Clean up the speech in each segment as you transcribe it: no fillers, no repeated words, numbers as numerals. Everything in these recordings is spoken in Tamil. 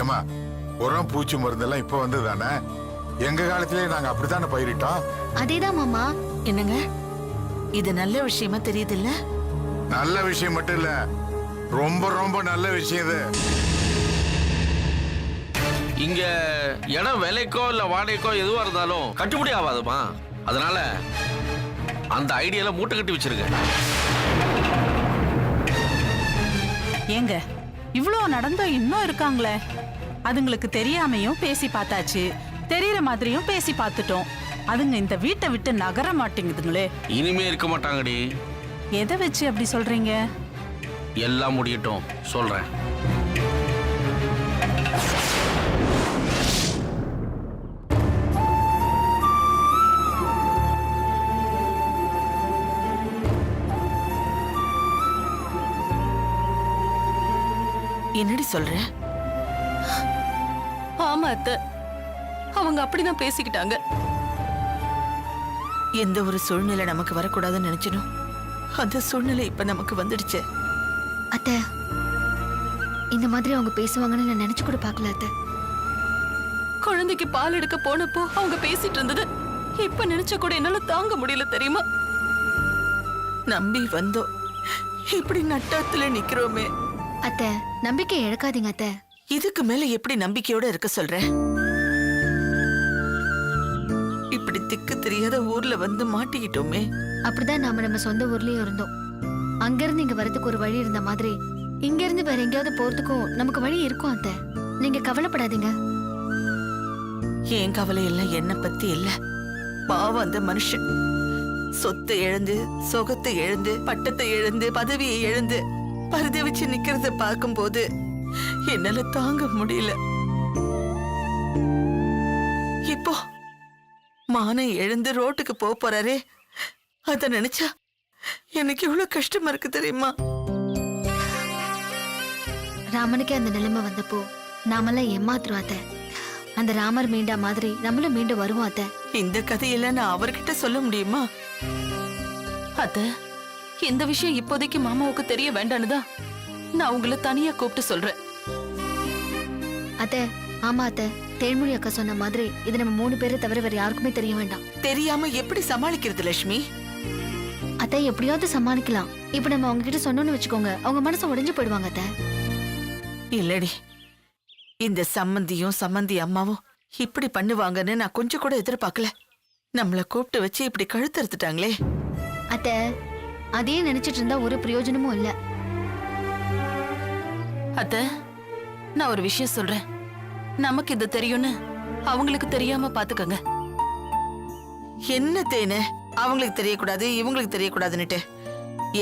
ஏமா உரம் பூச்சி மருந்தெல்லாம் இப்ப வந்ததானே? எங்க காலத்திலே நாங்க அப்படித்தானே பயிரிட்டோம். அதேதான் மாமா. என்னங்க இது நல்ல விஷயமா தெரியுது இல்ல? நல்ல விஷயம் மட்டும் இல்ல, ரொம்ப ரொம்ப நல்ல விஷயம் இது. இங்க இடம் விலைக்கோ இல்ல வாடகைக்கோ எதுவா இருந்தாலும் கட்டுப்படி ஆகாதுமா. அதனால அந்த ஐடியால மூட்டை கட்டி வச்சிருக்க. ஏங்க இவ்ளோ நடந்தா இன்னும் இருக்காங்களே? அதுங்களுக்கு தெரியாமையும் பேசி பார்த்தாச்சு, தெரியற மாதிரியும் பேசி பார்த்துட்டோம். அதுங்க இந்த வீட்டை விட்டு நகர மாட்டேங்குதுங்களே. இனிமே இருக்க மாட்டாங்கடி. எதை வச்சு அப்படி சொல்றீங்க? எல்லாம் முடியட்டும் சொல்றேன். என்னடி சொல்ற? ஆமா அத்தை, அவங்க அப்படிதான் பேசிக்கிட்டாங்க. எந்த ஒரு சூழ்நிலை நமக்கு வரக்கூடாதுன்னு நினைச்சனும் அந்த சூழ்நிலை இப்ப நமக்கு வந்துடுச்சு. அத்தை, இந்த மாதிரி அவங்க பேசுவாங்கன்னு நான் நினைச்சு கூட பார்க்கல அத்தை. குழந்தைக்கு பால் எடுக்க போனப்போ அவங்க பேசிட்டு இருந்தது இப்ப நினைச்ச கூட என்னால தாங்க முடியல தெரியுமா? நம்பி வந்தோம், இப்படி நட்டாத்துல நிக்கிறோமே. அத்தை, நம்பிக்கை இழக்காதீங்க அத்தை. இதுக்கு மேல எப்படி நம்பிக்கையோட இருக்க சொல்ற? இப்படி திக்கு தெரியாத ஊர்ல வந்து மாட்டிக்கிட்டோமே. அப்படிதான் நாம நம்ம சொந்த ஊர்லயும் இருந்தோம். அங்க இருந்து இங்க வரதுக்கு ஒரு வழி இருந்த மாதிரி இங்க இருந்து வேற எங்கேயாவது போறதுக்கும் நமக்கு வழி இருக்கும் அத்தை. நீங்க கவலைப்படாதீங்க. என் கவலை எல்லாம் என்ன பத்தி இல்ல. பாவம் அந்த மனுஷன் சொத்தை இழந்து, சொகத்தை இழந்து, பட்டத்தை இழந்து, பதவியை இழந்து பருதி வச்சு நிக்கிறத பார்க்கும் போது என்னால தாங்க முடியல. இப்போ மானம் எழுந்து ரோட்டுக்கு போறாரே, அத நினைச்சா எனக்கு எவ்வளவு கஷ்டமா இருக்கு தெரியுமா? ராமனுக்கே அந்த நிலைமை வந்தப்போ நாமெல்லாம் ஏமாத்துறோம் அத்தை. அந்த ராமர் மீண்டா மாதிரி நம்மளும் மீண்டும் வருவோம் அத்தை. இந்த கதையெல்லாம் நான் அவர்கிட்ட சொல்ல முடியுமா? அத்தை, இந்த விஷயம் இப்போதைக்கு மாமாவுக்கு தெரிய வேண்டானுதான் நான் உங்களை தனியா கூப்பிட்டு சொல்றேன். அத்தை, ஆமா அத்தை, தேன்மொழி அக்கா சொன்ன மாதிரி இது நம்ம 3 பேரை தவிர வேற யாருக்குமே தெரிய வேண்டாம். தெரியாம எப்படி சமாளிக்கிறது லட்சுமி? அத்தை, எப்படியாவது சமாளிக்கலாம். இப்ப நம்ம அவங்க கிட்ட சொன்னோம்னு வச்சுக்கோங்க, அவங்க மனசு உடைஞ்சு போயிடுவாங்க அத்தை. இல்லடி, இந்த சம்மந்தியும் சம்மந்தி அம்மாவும் இப்படி பண்ணுவாங்கன்னு நான் கொஞ்சம் கூட எதிர்பார்க்கல. நம்மள கூப்பிட்டு வச்சு இப்படி கழுத்தறுத்துட்டாங்களே. அத்தை, அதையே நினைச்சிட்டு இருந்தா ஒரு பிரயோஜனமும் இல்ல. அத்தை, நான் ஒரு விஷயம் சொல்றேன். நமக்கு இது தெரியும்னு அவங்களுக்கு தெரியாம பாத்துக்கங்க. என்ன தேனு, அவங்களுக்கு தெரியக்கூடாது இவங்களுக்கு தெரியக்கூடாதுன்னுட்டு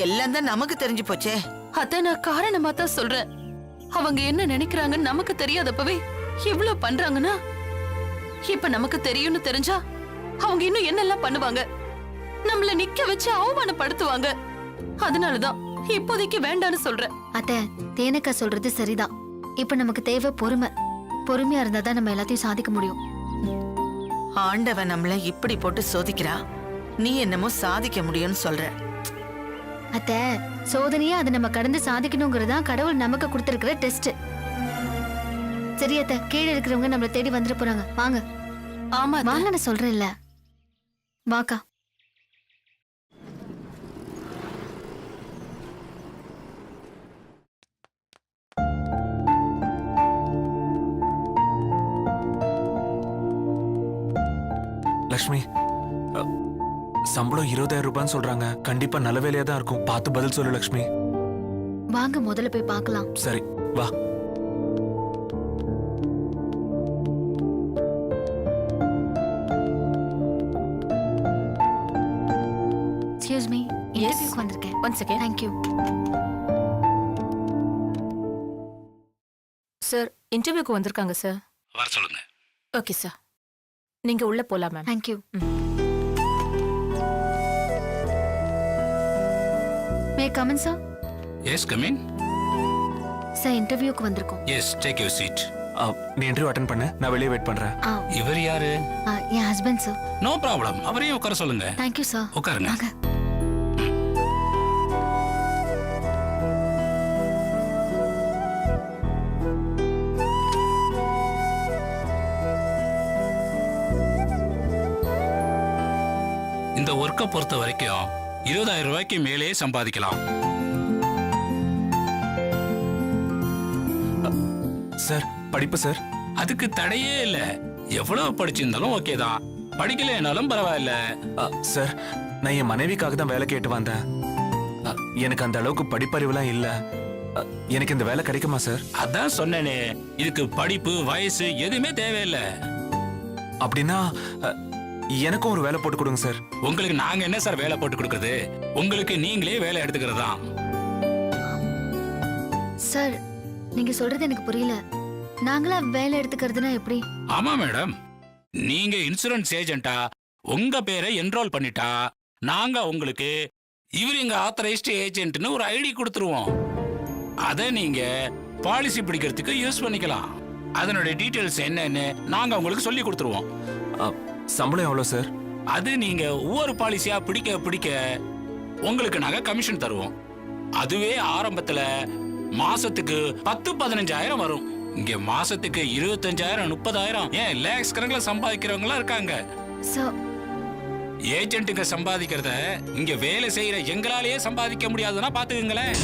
எல்லாம் தான் நமக்கு தெரிஞ்சு போச்சே. அத்தை, நான் காரணமா தான் சொல்றேன். அவங்க என்ன நினைக்கிறாங்கன்னு நமக்கு தெரியாதப்பவே இவ்வளவு பண்றாங்கன்னா இப்ப நமக்கு தெரியும்னு தெரிஞ்சா அவங்க இன்னும் என்னெல்லாம் பண்ணுவாங்க? நம்மள நிக்க வச்சு அவமானப்படுத்துவாங்க. அதனாலதான் இப்போதைக்கு வேண்டான்னு சொல்றேன். அத்தை, தேனக்கா சொல்றது சரிதான். இப்ப நமக்கு தேவை பொறுமை. பொறுமையா இருந்தாதான் நம்ம எல்லாத்தையும் சாதிக்க முடியும். ஆண்டவன் நம்மள இப்படி போட்டு சோதிக்கிறா, நீ என்னமோ சாதிக்க முடியும்னு சொல்ற. அத்தை, சோதனையா அதை நம்ம கடந்து சாதிக்கணுங்கிறதா கடவுள் நமக்கு கொடுத்திருக்கிற டெஸ்ட். சரி அத்தை, கீழே இருக்கிறவங்க நம்மள தேடி வந்துட போறாங்க. வாங்க. ஆமா வாங்க, நான் சொல்றேன்ல. வாக்கா. லட்சுமி, சம்பளம் 20,000 ரூபான்னு சொல்றாங்க. கண்டிப்பா நல்ல வேலையா தான் இருக்கும். பார்த்து பதில் சொல்லு லட்சுமி. வாங்க, முதல்ல போய் பார்க்கலாம். சரி வா. எக்ஸ்கியூஸ் மீ, இன்டர்வியூக்கு வந்திருக்கேன். One second. Thank you. Sir, இன்டர்வியூக்கு வந்திருக்காங்க சார். வர சொல்லுங்க. ஓகே சார், நீங்க உள்ள போலாம் ma'am. Thank you. May I come in, sir? Yes, come in. Sir, இன்டர்வியூக்கு வந்திருக்கோம். Yes, take your seat. நீ இன்டர்வியூ அட்டன் பண்ணு, நான் வெளியே வெயிட் பண்றேன். இவர் யாரு? என் ஹஸ்பண்ட் சார். நோ ப்ராப்ளம், அவரையும் உட்கார சொல்லுங்க. Thank you sir. உட்காருங்க. வாங்க. இந்த ஒர்க்கை பொறுத்த வரைக்கும் 20,000 ரூபாய்க்கு மேலே சம்பாதிக்கலாம். சார் படிப்பு சார்? அதுக்கு தடையே இல்ல. எவ்வளவு படிச்சிருந்தாலும் ஓகே தான், படிக்கலைனாலும் பரவாயில்ல. சார் நான் என் மனைவிக்காக தான் வேலை கேட்டு வந்தேன். எனக்கு அந்த அளவுக்கு படிப்பறிவுலாம் இல்ல. எனக்கு இந்த வேலை கிடைக்குமா சார்? அதான் சொன்னேனே, இதுக்கு படிப்பு வயசு எதுவுமே தேவையில்லை. அப்படின்னா எனக்கும் ஒரு வேலை போட்டு கொடுங்க சார். உங்களுக்கு நாங்க என்ன சார் வேலை போட்டு கொடுக்கறது? உங்களுக்கு நீங்களே வேலை எடுத்துக்கிறது தான். சார் நீங்க சொல்றது எனக்கு புரியல. நாங்களா வேலை எடுத்துக்கிறதுனா எப்படி? ஆமா மேடம், நீங்க இன்சூரன்ஸ் ஏஜென்ட்டா உங்க பேரை என்ரோல் பண்ணிட்டா நாங்க உங்களுக்கு இவர் எங்க ஆத்தரைஸ்ட் ஏஜென்ட்னு ஒரு ஐடி கொடுத்துருவோம். அதை நீங்க பாலிசி பிடிக்கிறதுக்கு யூஸ் பண்ணிக்கலாம். அதனுடைய டீடைல்ஸ் என்னன்னு நாங்க உங்களுக்கு சொல்லி கொடுத்துருவோம். சம்பளம் எவ்வளோ சார்? அது நீங்க ஒவ்வொரு பாலிசியா பிடிக்க பிடிக்க உங்களுக்கு நாங்க கமிஷன் தருவோம். அதுவே ஆரம்பத்துல மாசத்துக்கு 10-15,000 வரும். இங்க மாசத்துக்கு 25,000 30,000 ஏன் லேக்ஸ் கணக்கில் சம்பாதிக்கிறவங்களா இருக்காங்க. ஏஜென்ட்டுங்க சம்பாதிக்கிறத இங்க வேலை செய்யற எங்களாலேயே சம்பாதிக்க முடியாதுன்னா பாத்துக்கங்களேன்.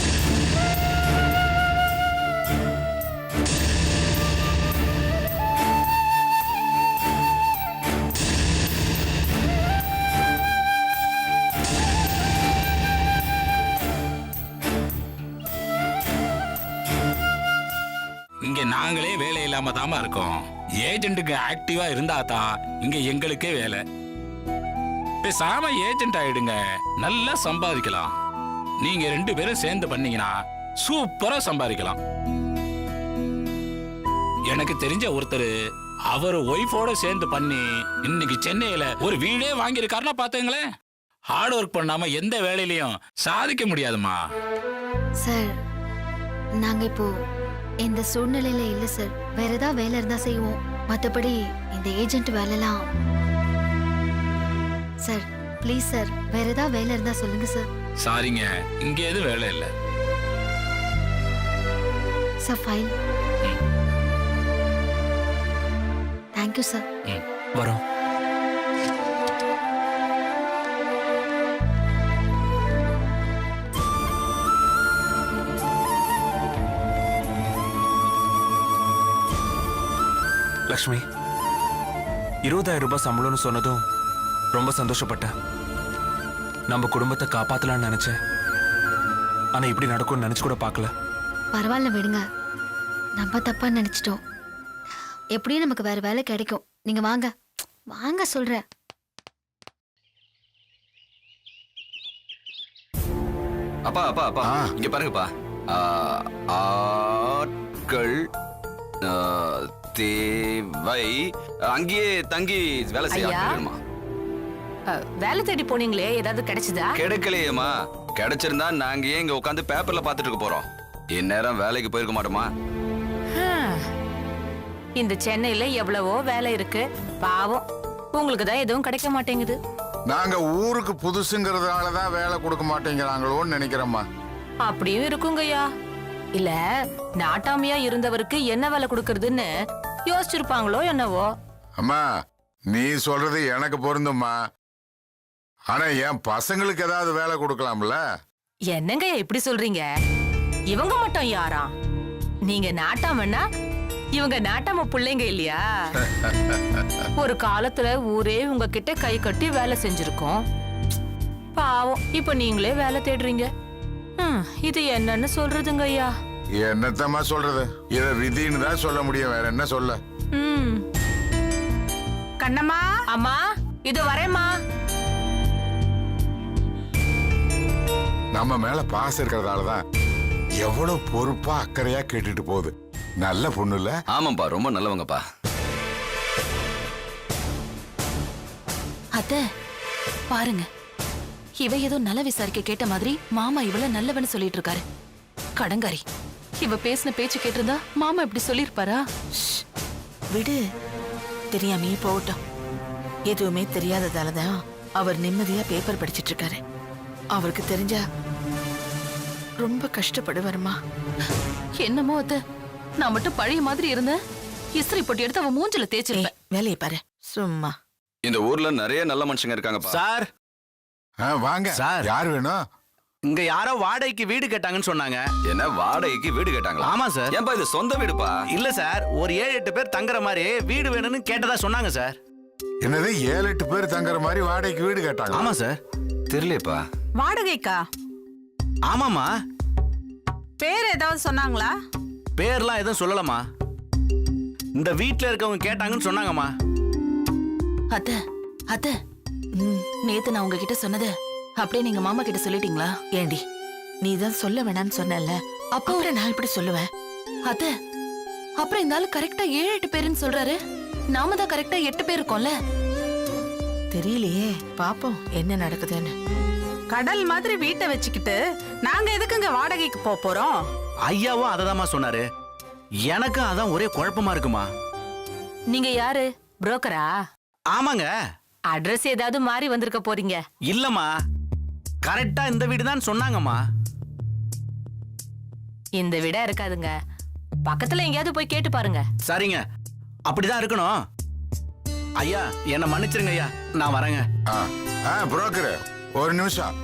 இங்க நாங்களே வேலை இல்லாம தாமா இருக்கோம். ஏஜென்ட்டுக்கு ஆக்டிவா இருந்தா தான் இங்க எங்களுக்கே வேலை. பேசாம ஏஜென்ட் ஆயிடுங்க, நல்லா சம்பாதிக்கலாம். நீங்க 2 பேரும் சேர்ந்து பண்ணீங்கன்னா சூப்பரா சம்பாதிக்கலாம். எனக்கு தெரிஞ்ச ஒருத்தர் அவர் ஒய்ஃபோட சேர்ந்து பண்ணி இன்னைக்கு சென்னையில ஒரு வீடே வாங்கியிருக்காருன்னா பாத்துங்களேன். ஹார்ட் ஒர்க் பண்ணாம எந்த வேலையிலையும் சாதிக்க முடியாதுமா. சார் நாங்க இப்போ இந்த சூழ்நிலையில இல்ல சார். வேற ஏதாவது வேலை இருந்தா செய்வோம். மத்தபடி இந்த ஏஜென்ட் வேலைலாம் சார் ப்ளீஸ் சார், வேற ஏதாவது வேலை இருந்தா சொல்லுங்க சார். சாரிங்க, இங்க எதுவும் வேலை இல்லை. Sir fine. Thank you sir. வரோம். லக்ஷ்மி, 20,000 ரூபாய் சம்பளம்னு சொன்னதும் ரொம்ப சந்தோஷப்பட்டேன். நம்ம குடும்பத்தை காப்பாத்தலாம்னு நினைச்சேன். ஆனா இப்படி நடக்கும்னு நினைச்சு கூட பார்க்கல. பரவாயில்ல விடுங்க, நம்ம தப்பா நினைச்சிட்டோம். எப்படியும் நமக்கு வேற வேலை கிடைக்கும். நீங்க வாங்க வாங்க சொல்றேன். அப்பா அப்பா அப்பா இங்க பாருங்கப்பா. ஆட்கள் தேவை. அங்கேயே தங்கி வேலை செய்யணுமா? வேலை தேடி போனீங்களே, ஏதாவது கிடைச்சதா? கிடைக்கலையேம்மா. கிடைச்சிருந்தா நாங்க ஏன் இங்க உட்காந்து பேப்பர்ல பாத்துட்டு இருக்க போறோம்? இந்நேரம் வேலைக்கு போயிருக்க மாட்டோமா? இந்த சென்னையில எவ்வளவோ வேலை இருக்கு. பாவம், உங்களுக்கு தான் எதுவும் கிடைக்க மாட்டேங்குது. நாங்க ஊருக்கு புதுசுங்கிறதுனாலதான் வேலை கொடுக்க மாட்டேங்கிறாங்களோன்னு நினைக்கிறோம்மா. அப்படியும் இருக்குங்கய்யா. இல்ல நாட்டாமையா இருந்தவருக்கு என்ன வேலை கொடுக்கறதுன்னு யோசிச்சிருப்பாங்களோ என்னவோ. அம்மா நீ சொல்றது எனக்கு பொருந்தும்மா. ஆனா என் பசங்களுக்கு ஏதாவது வேலை கொடுக்கலாம்ல? என்னங்க இப்படி சொல்றீங்க? இவங்க மட்டும் யாரா? நீங்க நாட்டாமன்னா இவங்க நாட்டாம பிள்ளைங்க இல்லையா? ஒரு காலத்துல ஊரே உங்ககிட்ட கை கட்டி வேலை செஞ்சிருக்கோம். பாவம், இப்ப நீங்களே வேலை தேடுறீங்க. இது என்னன்னு சொல்றதுங்க ஐயா? என்னத்தம்மா சொல்றது? இத விதின்னு தான் சொல்ல முடியும், வேற என்ன சொல்ல? கண்ணம்மா, அம்மா இது வரேம்மா. நம்ம மேல பாசம் இருக்கிறதாலதான் எவ்வளவு பொறுப்பா அக்கறையா கேட்டுட்டு போகுது. நல்ல பொண்ணு இல்ல? ஆமாப்பா, ரொம்ப நல்லவங்கப்பா. அத்தை பாருங்க, இவ ஏதோ நல்ல விசாரிக்க கேட்ட மாதிரி மாமா இவள நல்லவன்னு சொல்லிட்டு இருக்காரு. கடங்காரி, இவ பேசின பேச்சு கேட்டிருந்தா மாமா இப்படி சொல்லிருப்பாரா? விடு, தெரியாமையே போகட்டும். எதுவுமே தெரியாததால தான் அவர் நிம்மதியா பேப்பர் படிச்சிட்டு இருக்காரு. அவருக்கு தெரிஞ்சா ரொம்ப கஷ்டப்படுவாருமா. என்னமோ அத்தை, நான் மட்டும் பழைய மாதிரி இருந்தேன். இஸ்திரி போட்டு எடுத்து அவன் மூஞ்சில தேய்ச்சிருப்பேன். வேலையை பாரு சும்மா. இந்த ஊர்ல நிறைய நல்ல மனுஷங்க இருக்காங்கப்பா. சார் வாங்க சார். யார் வேணும்? இங்க யாரோ வாடகைக்கு வீடு கேட்டாங்கன்னு சொன்னாங்க. என்ன வாடகைக்கு வீடு கேட்டாங்களா? ஆமா சார். ஏன்பா இது சொந்த வீடுப்பா? இல்ல சார், ஒரு 7-8 பேர் தங்குற மாதிரி வீடு வேணும்னு கேட்டதா சொன்னாங்க சார். என்னது 7-8 பேர் தங்குற மாதிரி வாடகைக்கு வீடு கேட்டாங்க? ஆமா சார். தெரியலப்பா. வாடகைக்கா? ஆமாமா. பேர் ஏதாவது சொன்னாங்களா? பேர்லாம் எதுவும் சொல்லலமா. இந்த வீட்ல இருக்கவங்க கேட்டாங்கன்னு சொன்னாங்கம்மா. அத்தை அத்தை, நேத்து நான் உங்ககிட்ட சொன்னது அப்படியே நீங்க மாமா கிட்ட சொல்லிட்டீங்களா? ஏண்டி, நீ தான் சொல்ல வேணாம்னு சொன்னல, அப்போ நான் இப்படி சொல்லுவேன். அத்தை, அப்புறம் இந்த ஆளு கரெக்டா 7-8 பேருன்னு சொல்றாரு. நாம தான் கரெக்டா 8 பேர் இருக்கோம்ல. தெரியலையே, பாப்போம் என்ன நடக்குதுன்னு. கடல் மாதிரி வீட்டை வச்சுக்கிட்டு நாங்க எதுக்குங்க வாடகைக்கு போறோம்? ஐயாவும் அததாம்மா சொன்னாரு. எனக்கும் அதான் ஒரே குழப்பமா இருக்குமா. நீங்க யாரு? புரோக்கரா? ஆமாங்க. அட்ரஸ் ஏதாவது மாறி வந்திருக்க போறீங்க? இல்லம்மா, கரெக்டா இந்த வீடு தான் சொன்னாங்கம்மா. இந்த வீடா இருக்காதுங்க, பக்கத்துல எங்கேயாவது போய் கேட்டு பாருங்க. சரிங்க, அப்படிதான் இருக்கணும். ஐயா என்ன மன்னிச்சிருங்க ஐயா, நான் வரேங்க. புரோக்கர் ஒரு நிமிஷம்.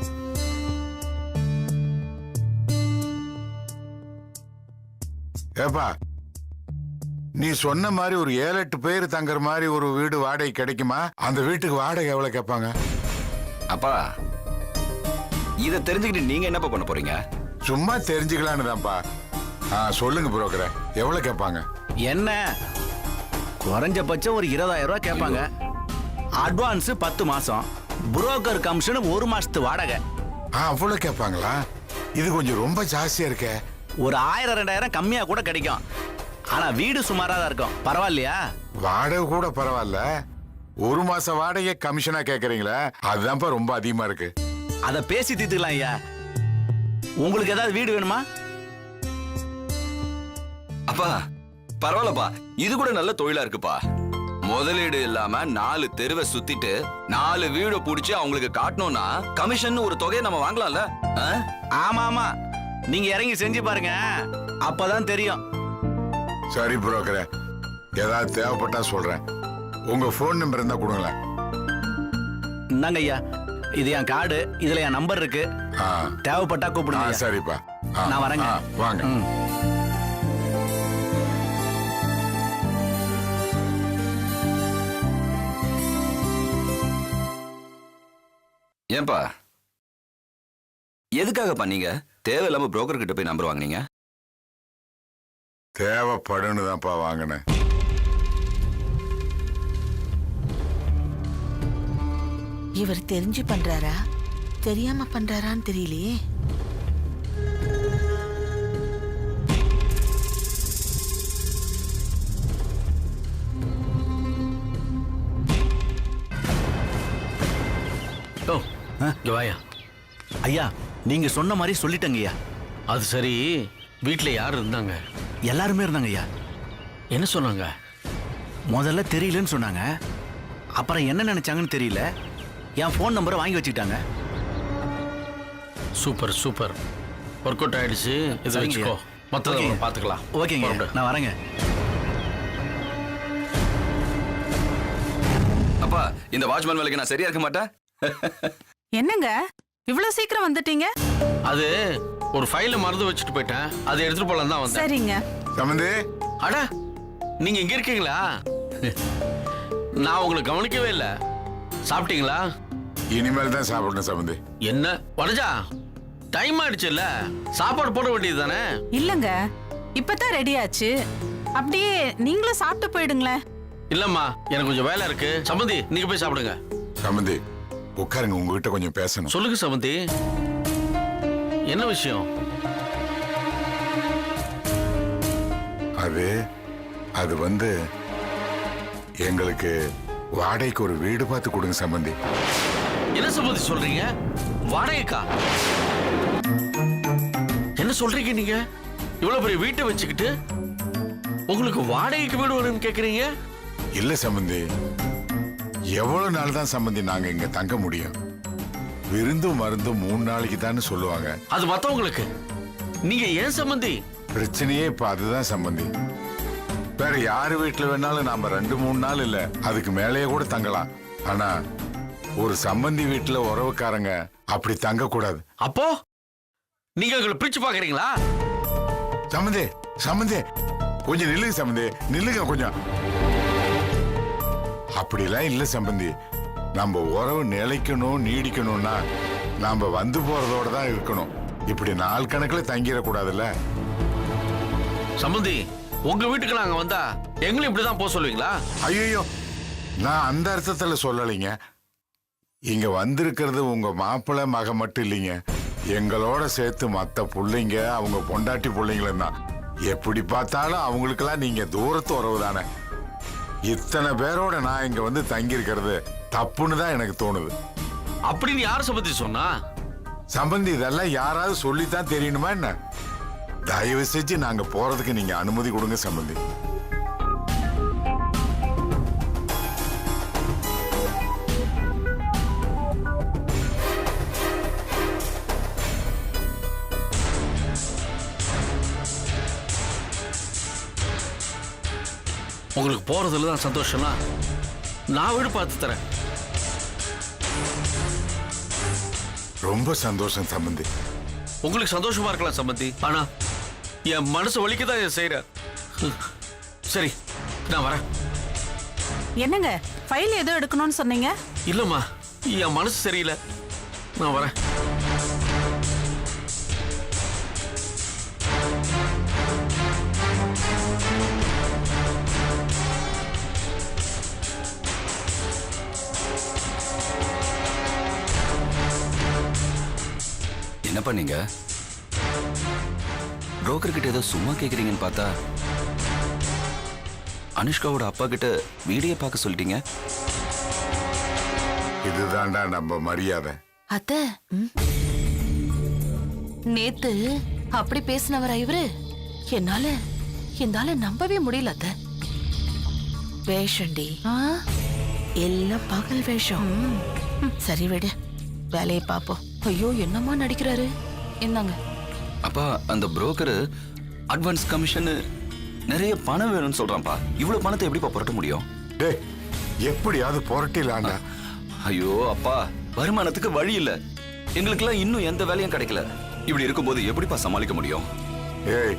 ஏப்பா, நீ சொன்ன மாதிரி ஒரு 7-8 பேர் தங்குற மாதிரி ஒரு வீடு வாடகை கிடைக்குமா? அந்த வீட்டுக்கு வாடகை எவ்வளவு கேட்பாங்க? அப்பா, இத தெரிஞ்சுக்கிட்டு நீங்க என்னப்பா பண்ண போறீங்க? சும்மா தெரிஞ்சுக்கலான்னு தான்ப்பா. சொல்லுங்க புரோக்கரை, எவ்வளவு கேட்பாங்க? என்ன குறைஞ்சபட்சம் ஒரு 20,000 ரூபாய் கேட்பாங்க. அட்வான்ஸ் 10 மாசம், புரோக்கர் கமிஷன் 1 மாசத்து வாடகை. அவ்வளவு கேட்பாங்களா? இது கொஞ்சம் ரொம்ப ஜாஸ்தியா இருக்கே. ஒரு 1000-2000 கம்மியா கூட கிடைக்கும். ஆனா வீடு சுமாரா தான் இருக்கும். பரவாயில்லையா? வாடகை கூட பரவாயில்ல, 1 மாச வாடகை கமிஷனா கேக்குறீங்களா? அதுதான்ப்பா ரொம்ப அதிகமா இருக்கு. அத பேசி தீர்த்துக்கலாம் ஐயா. உங்களுக்கு ஏதாவது வீடு வேணுமா? அப்பா பரவாயில்லப்பா, இது கூட நல்ல தொழிலா இருக்குப்பா. முதலீடு இல்லாம 4 தெருவை சுத்திட்டு 4 வீடு புடிச்சு அவங்களுக்கு காட்டணும்னா கமிஷன் ஒரு தொகையை நம்ம வாங்கலாம்ல? ஆமா ஆமா, நீங்க இறங்கி செஞ்சு பாருங்க, அப்பதான் தெரியும். சரி புரோக்கரே, ஏதாவது தேவைப்பட்டா சொல்றேன். உங்க போன் நம்பர் இருந்தா கொடுங்களேன். இந்தாங்க ஐயா, இது என் கார்டு, இதுல என் நம்பர் இருக்கு. தேவைப்பட்டா கூப்பிடுங்க ஐயா. சரிப்பா, நான் வரேங்க. வாங்க. ஏன்பா, எதுக்காகப்பா நீங்க தேவையில்லாம புரோக்கர் கிட்ட போய் நம்பர் வாங்குனீங்க? தேவைப்படுன்னு தான்ப்பா வாங்கினேன். இவர் தெரிஞ்சு பண்றாரா தெரியாம பண்றாரான்னு தெரியலையே. வாயா. ஐயா நீங்க சொன்ன மாதிரி சொல்லிட்டங்க ஐயா. அது சரி, வீட்டுல யார் இருந்தாங்க? எல்லாருமே இருந்தாங்க ஐயா. என்ன சொன்னாங்க? முதல்ல தெரியலன்னு சொன்னாங்க, அப்புறம் என்ன நினைச்சாங்கன்னு தெரியல, என் போன் நம்பரை வாங்கி வச்சுக்கிட்டாங்க. சூப்பர் சூப்பர், ஒர்க் அவுட் ஆயிடுச்சு. இதை வச்சுக்கோ, மொத்தத்தை பாத்துக்கலாம். ஓகேங்க, நான் வரேங்க. அப்பா, இந்த வாட்ச்மேன் வேலைக்கு நான் சரியா இருக்க மாட்டேன். என்னங்க இவ்வளவு சீக்கிரம் வந்துட்டீங்க? அது ஒரு ஃபைல மறந்து வச்சுட்டு போயிட்டேன், அதை எடுத்துட்டு போலாம் தான் வந்தேன். சரிங்க. சம்பந்தி, அட நீங்க இங்க இருக்கீங்களா? நான் உங்களை கவனிக்கவே இல்லை. சாப்பிட்டீங்களா? இனிமேல் தான் சாப்பிடணும் சம்பந்தி. என்ன வனஜா, டைம் ஆயிடுச்சுல்ல, சாப்பாடு போட வேண்டியது தானே? இல்லங்க, இப்பதான் ரெடி ஆச்சு. அப்படியே நீங்களும் சாப்பிட்டு போயிடுங்களேன். இல்லம்மா, எனக்கு கொஞ்சம் வேலை இருக்கு. சம்பந்தி, நீங்க போய் சாப்பிடுங்க. சம்பந்தி உட்காருங்க, உங்ககிட்ட கொஞ்சம் பேசணும். சொல்லுங்க சம்பந்தி, என்ன விஷயம்? அது வந்து எங்களுக்கு வாடகைக்கு ஒரு வீடு பார்த்து கொடுங்க சம்பந்தி. என்ன சம்பந்தி சொல்றீங்க? வாடகைக்கா? என்ன சொல்றீங்க நீங்க? இவ்வளவு பெரிய வீட்டை வச்சுக்கிட்டு உங்களுக்கு வாடகைக்கு வீடு வேணும்னு கேக்குறீங்க? இல்ல சம்பந்தி, எவ்வளவு நாள் தான் சம்பந்தி நாங்க இங்க தங்க முடியும்? விருந்தும் மருந்தும் 3 நாளைக்கு தான் சொல்லுவாங்க. அது மத்தவங்களுக்கு. நீங்க ஏன் சம்பந்தி? பிரச்சனையே இப்ப அதுதான் சம்பந்தி. வேற யாரு வீட்டுல வேணாலும் நாம 2-3 நாள் இல்ல அதுக்கு மேலேயே கூட தங்கலாம். ஆனா ஒரு சம்பந்தி வீட்டுல உறவுக்காரங்க அப்படி தங்க கூடாது. அப்போ நீங்க எங்களை பிரிச்சு பாக்குறீங்களா? சம்பந்தி சம்பந்தி கொஞ்சம் நில்லுங்க சம்பந்தி, நில்லுங்க கொஞ்சம். அப்படிலாம் இல்ல சம்பந்தி. நம்ம உறவு நிலைக்கணும் நீடிக்கணும்னா நாம வந்து போறதோட தான் இருக்கணும். இப்படி நாள் கணக்குல தங்கிடக்கூடாதுல்ல. சம்பந்தி, உங்க வீட்டுக்கு நாங்க வந்தா எங்களும் இப்படிதான் போக சொல்லுவீங்களா? ஐயோ, நான் அந்த அர்த்தத்துல சொல்லலைங்க. இங்க வந்திருக்கிறது உங்க மாப்பிள்ளை மக மட்டும் இல்லைங்க, எங்களோட சேர்த்து மத்த பிள்ளைங்க, அவங்க பொண்டாட்டி பிள்ளைங்களும் தான். எப்படி பார்த்தாலும் அவங்களுக்கெல்லாம் நீங்க தூரத்து உறவு தானே. இத்தனை பேரோட நான் இங்க வந்து தங்கி இருக்கிறது தப்புன்னு தான் எனக்கு தோணுது. அப்படின்னு யார் சம்பந்தி சொன்னா? சம்பந்தி, இதெல்லாம் யாராவது சொல்லித்தான் தெரியணுமா என்ன? தயவு செஞ்சு நாங்க போறதுக்கு நீங்க அனுமதி கொடுங்க சம்பந்தி. உங்களுக்கு போறதுல தான் சந்தோஷம்னா நான் வீடு பார்த்து தரேன். ரொம்ப சந்தோஷம் சம்பந்தி. உங்களுக்கு சந்தோஷமா இருக்கலாம் சம்பந்தி, ஆனா என் மனசு வலிக்கதான் இதை செய்யறேன். சரி, நான் வரேன். என்னங்க ஃபைல் ஏதோ எடுக்கணும்னு சொன்னீங்க? இல்லம்மா, என் மனசு சரியில்லை, நான் வரேன். என்ன பண்ணீங்க? புரோக்கர் கிட்ட ஏதோ சும்மா கேக்குறீங்கன்னு பார்த்தா அனுஷ்காவோட அப்பா கிட்ட வீடியோ பார்க்க சொல்லிட்டீங்க. இதுதான்டா நம்ம மரியாதை. அத்தை, நேத்து அப்படி பேசினவரா இவரு? என்னால நம்பவே முடியல அத்தை. வேஷண்டி, எல்லாம் பகல் வேஷம். சரி விடு, வேலையை பார்ப்போம். ஐயோ, என்னம்மா நடிக்கிறாரு? என்னங்க அப்பா, அந்த புரோக்கர் அட்வான்ஸ் கமிஷன் நிறைய பணம் வேணும்னு சொல்றான்ப்பா. இவ்வளவு பணத்தை எப்படிப்பா புரட்ட முடியும்? டேய், எப்படியாவது புரட்டிலாண்டா. ஐயோ அப்பா, வருமானத்துக்கு வழி இல்ல. எங்களுக்கெல்லாம் இன்னும் எந்த வேலையும் கிடைக்கல. இப்படி இருக்கும்போது எப்படிப்பா சமாளிக்க முடியும்? ஏய்,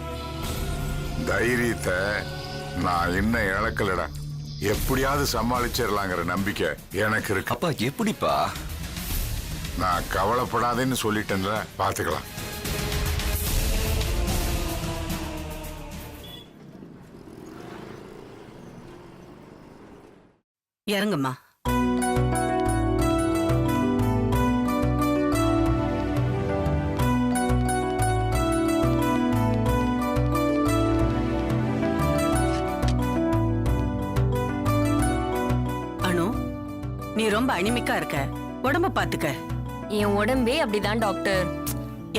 தைரியத்தை நான் இன்னும் இழக்கலடா. எப்படியாவது சமாளிச்சிடலாங்கிற நம்பிக்கை எனக்கு இருக்கு. அப்பா எப்படிப்பா? நான் கவலைப்படாதேன்னு சொல்லிட்டேன்ல, பாத்துக்கலாம். இறங்குமா. அனு, நீ ரொம்ப அனிமிக்கா இருக்க, உடம்ப பாத்துக்க. என் உடம்பே அப்படிதான் டாக்டர்.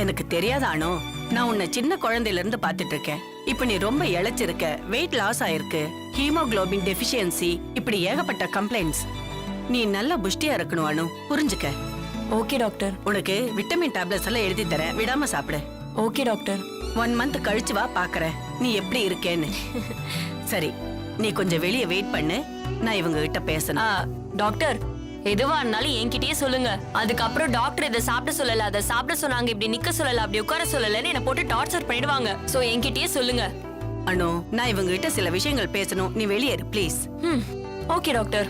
எனக்கு தெரியாத அனு, நான் உன்னை சின்ன குழந்தையில இருந்து பாத்துட்டு இருக்கேன். இப்ப நீ ரொம்ப இழைச்சிருக்க, வெயிட் லாஸ் ஆயிருக்கு, ஹீமோகுளோபின் டெஃபிஷியன்சி, இப்படி ஏகப்பட்ட கம்ப்ளைண்ட்ஸ். நீ நல்லா புஷ்டியா இருக்கணும் அனு, புரிஞ்சுக்க. Okay doctor. உனக்கு விட்டமின் டேப்லெட்ஸ் எல்லாம் எழுதி தரேன், விடாம சாப்பிடு. Okay doctor. 1 மந்த் கழிச்சு வா, பாக்குறேன் நீ எப்படி இருக்கேன்னு. சரி, நீ கொஞ்சம் வெளியே வெயிட் பண்ணு, நான் இவங்க கிட்ட பேசணும். டாக்டர், எதுவா இருந்தாலும் என்கிட்டயே சொல்லுங்க. அதுக்கப்புறம் டாக்டர் இதை சாப்பிட சொல்லல, அதை சாப்பிட சொன்னாங்க, இப்படி நிக்க சொல்லல, அப்படி உட்கார சொல்லலன்னு என்ன போட்டு டார்ச்சர் பண்ணிடுவாங்க. சோ என்கிட்டயே சொல்லுங்க. அனு, நான் இவங்க கிட்ட சில விஷயங்கள் பேசணும், நீ வெளியே இரு ப்ளீஸ். Okay doctor.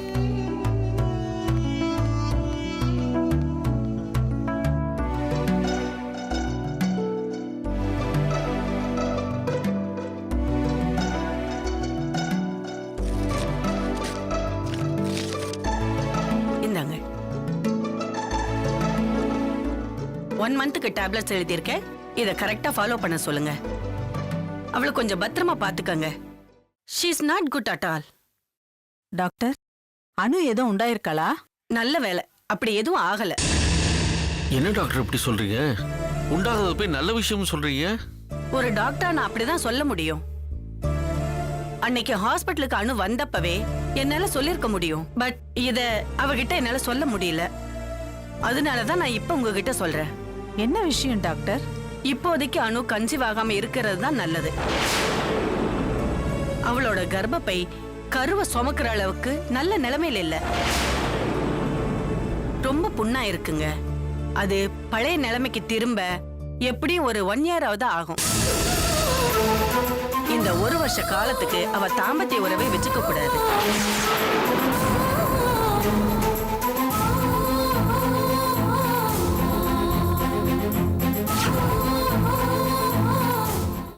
இந்தாங்க. 1 மந்த்துக்கு டேப்லெட்ஸ் எழுதியிருக்கேன், இதை கரெக்டா ஃபாலோ பண்ண சொல்லுங்க. அவளை கொஞ்சம் பத்திரமா பாத்துக்கங்க. She is not good at all. Doctor, Anu எதுவும் உண்டாயிருக்காளா? நல்ல வேலை, அப்படி எதுவும் ஆகல. என்ன டாக்டர் இப்படி சொல்றீங்க? உண்டாதது போய் நல்ல விஷயம் சொல்றீங்க. ஒரு டாக்டர் நான் அப்படிதான் சொல்ல முடியும். அன்னைக்கு ஹாஸ்பிட்டலுக்கு அனு வந்தப்பவே என்னால சொல்லிருக்க முடியும். பட் இத அவகிட்ட என்னால சொல்ல முடியல. அதனாலதான் நான் இப்ப உங்ககிட்ட சொல்றேன். என்ன விஷயம் டாக்டர்? இப்போதைக்கு அனு கன்சீவ் ஆகாம இருக்கிறது தான் நல்லது. அவளோட கர்ப்பப்பை கருவை சுமக்கிற அளவுக்கு நல்ல நிலைமையில இல்ல. ரொம்ப புண்ணா இருக்குங்க. அது பழைய நிலைமைக்கு திரும்ப எப்படியும் ஒரு 1 year ஆவது ஆகும். இந்த 1 வருஷ காலத்துக்கு அவ தாம்பத்திய உறவை வச்சுக்க கூடாது.